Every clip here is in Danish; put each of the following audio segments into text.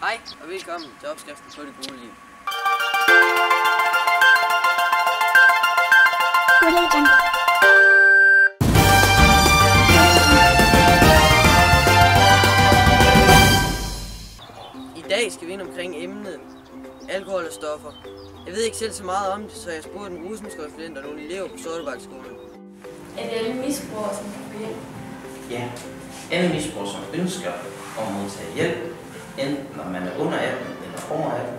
Hej og velkommen til opskriften på det gode liv. I dag skal vi ind omkring emnet alkohol og stoffer. Jeg ved ikke selv så meget om det, så jeg spurgte en rusmiddelkonsulent og nogle elever på Sortebakkeskolen. Er det alle misbrugere, som kan få hjælp? Ja, alle misbrugere, som ønsker at modtage hjælp, enten når man er under 18 eller over 18,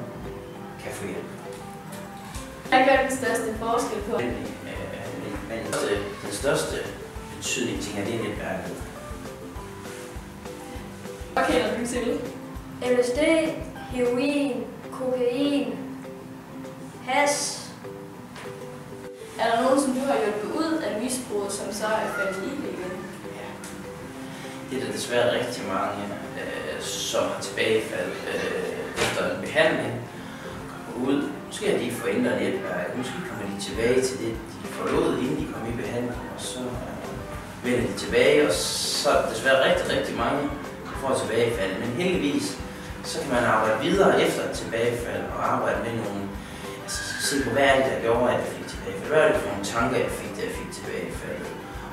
kan få hjælp. Hvad gør den største forskel på? Men den største betydning, tænker jeg, det er netværket. Hvad kender du til? LSD, heroin, kokain, hash. Er der nogen, som du har hjulpet ud af misbruget, som så er faldet i det igen? Ja. Det er der desværre rigtig mange, som har tilbagefald efter en behandling, kommer ud. Måske har de forændret netværk, måske kommer de tilbage til det, de forlod, inden de kom i behandling, og så vender de tilbage, og så er der desværre rigtig mange, der får tilbagefald. Men heldigvis, så kan man arbejde videre efter et tilbagefald og arbejde med nogle, altså se på, hvad er det, der gjorde, at jeg fik tilbagefald? Hvad er det for nogle tanker, jeg fik, da jeg fik tilbagefald?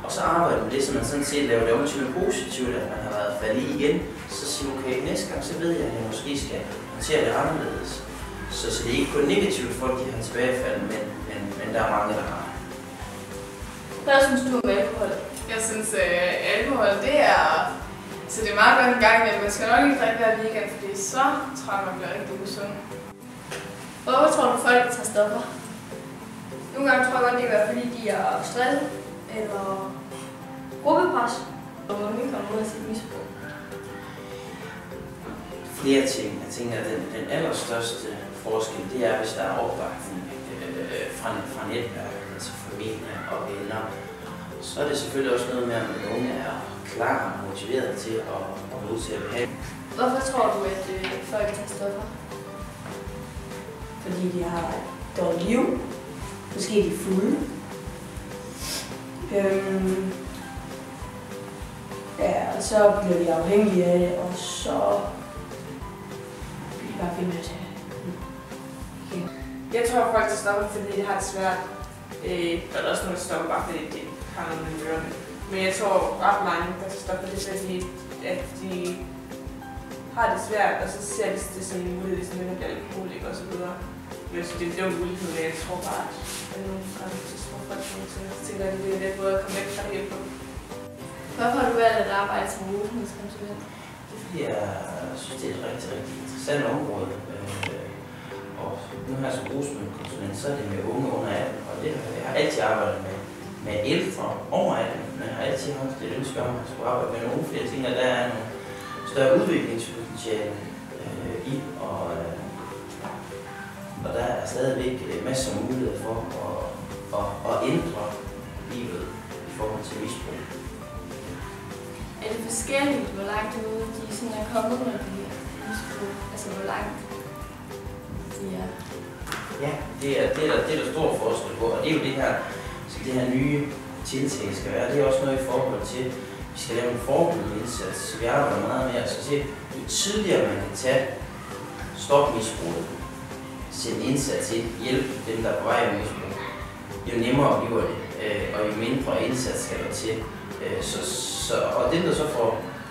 Og så arbejde med det, så man sådan set laver det om til noget positivt, at man har været faldet i igen. Så siger okay, næste gang, så ved jeg, at jeg måske skal håndtere det anderledes. Så det er ikke kun negativt, folk de har tilbagefald, men der er mange, der har. Hvad synes du om alkohol? Jeg synes, alkohol, det er... Så det er meget godt en gang, men man skal nok ikke drikke hver weekend, fordi så tror jeg, man bliver rigtig usund. Hvorfor tror du, folk tager stoffer? Nogle gange tror jeg godt, det kan være, fordi de er stresset eller gruppepres. Og hvor vi kommer ud af sit misbrug? Flere ting. Jeg tænker, at den allerstørste forskel, det er, hvis der er opbakning fra netværket, altså familie og venner. Så er det selvfølgelig også noget med, at den unge er klar og motiveret til at modtage behandling. Hvorfor tror du, at folk tager stoffer? Fordi de har et dårligt liv. Måske de er fulde. Ja, og så bliver de afhængige af det, og så bliver de bare finde ud af det. Jeg tror, at folk tager stoffer, fordi de har det svært. Der er også nogle, der stopper bare, fordi de har noget med ørerne. Men jeg tror, ret mange, der tager stoffer, det er fordi, at de har det svært, og så ser de det som en mulighed, ligesom at blive alkoholik og så videre. Men det er jo en mulighed, men jeg tror bare, at nogle gange, så tror folk, at tænker, at det er den måde at komme væk fra det på. Hvorfor har du valgt at arbejde som rusmiddelkonsulent? Det er fordi, jeg synes, det er et rigtig interessant område. Og nu her som rusmiddelkonsulent, så er det med unge under 18, og det jeg har altid arbejdet med ældre over 18, men jeg har altid haft et ønske om, at jeg skulle arbejde med nogle flere ting, og der er nogle større udviklingspotentiale i, og der er stadigvæk masser af muligheder for at ændre livet i forhold til misbrug. Er det forskelligt, hvor langt ude de sådan er kommet med det her misbrug? Altså hvor langt de er? Ja, det er der stor forskel på, og det er jo det her nye tiltag skal være. Det er også noget i forhold til, at vi skal lave en forebyggende indsats. Så vi arbejder meget med at se, jo tidligere man kan tage stofmisbruget, sætte en indsats ind, hjælpe dem, der er på vej med misbrug, jo nemmere bliver det, og jo mindre indsats skal der til. Og dem, der så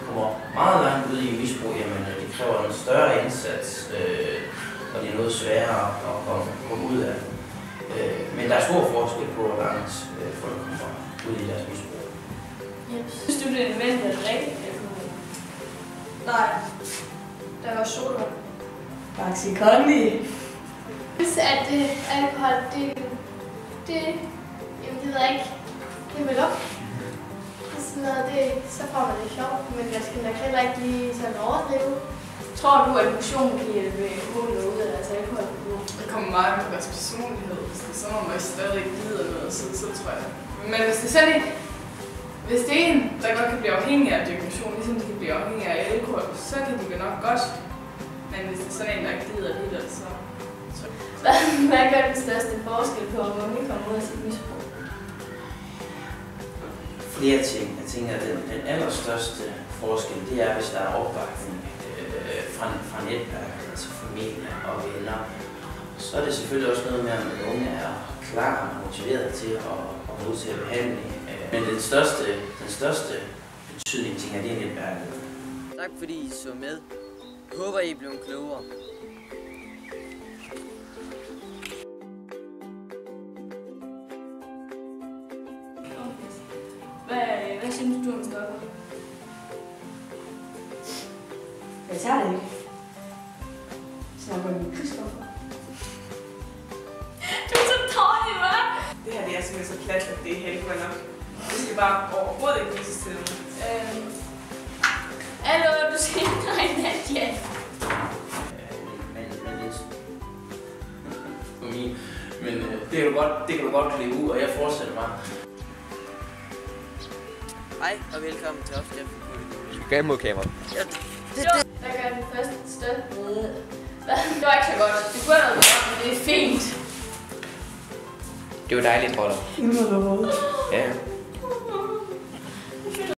kommer meget langt ud i misbrug, jamen, det kræver en større indsats, og det er noget sværere at komme ud af. Men der er stor forskel på, hvor langt folk kommer ud i deres misbrug. Synes du, det er nødvendigt at drikke alkohol? Nej, der var soda. Baxi Kondi. Hvis at alkohol, jamen det ved jeg ikke, det vil op. Sådan noget, så får man det sjovt, men jeg skal nok heller ikke lige sådan overdrive. Tror du, at motion kan hjælpe unge ud af deres alkohol? Det kommer meget med deres personlighed. Hvis det er sådan, at man stadig ikke gider noget, så tror jeg. Men hvis det er sådan hvis det er en, der godt kan blive afhængig af motion, ligesom de kan blive afhængig af alkohol, så kan de jo nok godt. Men hvis det er sådan en, der ikke gider det, så... Hvad gør den største forskel på, hvor unge kommer ud af sit misbrug? Flere ting. Jeg tænker, at den allerstørste forskel, det er, hvis der er opbakning fra netværket, altså familie og venner. Så er det selvfølgelig også noget med, at den unge er klar og motiveret til at modtage behandling. Men den største betydning, tænker jeg, det er netværket. Tak fordi I så med. Jeg håber, I er blevet klogere. Hvad synes du om stoffer? Jeg tager det ikke. Snakker om krigsstoffer. Du er så dårlig, hva'? Det her det er simpelthen så plat, at det er helt godt nok. Det skal bare overhovedet ikke vises til nogen. Hallo, du skal ikke regne Nadia. Men det kan du godt klippe ud, og jeg fortsætter bare. Hej og velkommen til opskriften. Du skal gerne mod kameraet. Ja, Der gør den første sted. Det var ikke så godt. Det kunne have været godt, men det er fint. Det var dejligt, Roller. Ingen måde. Ja.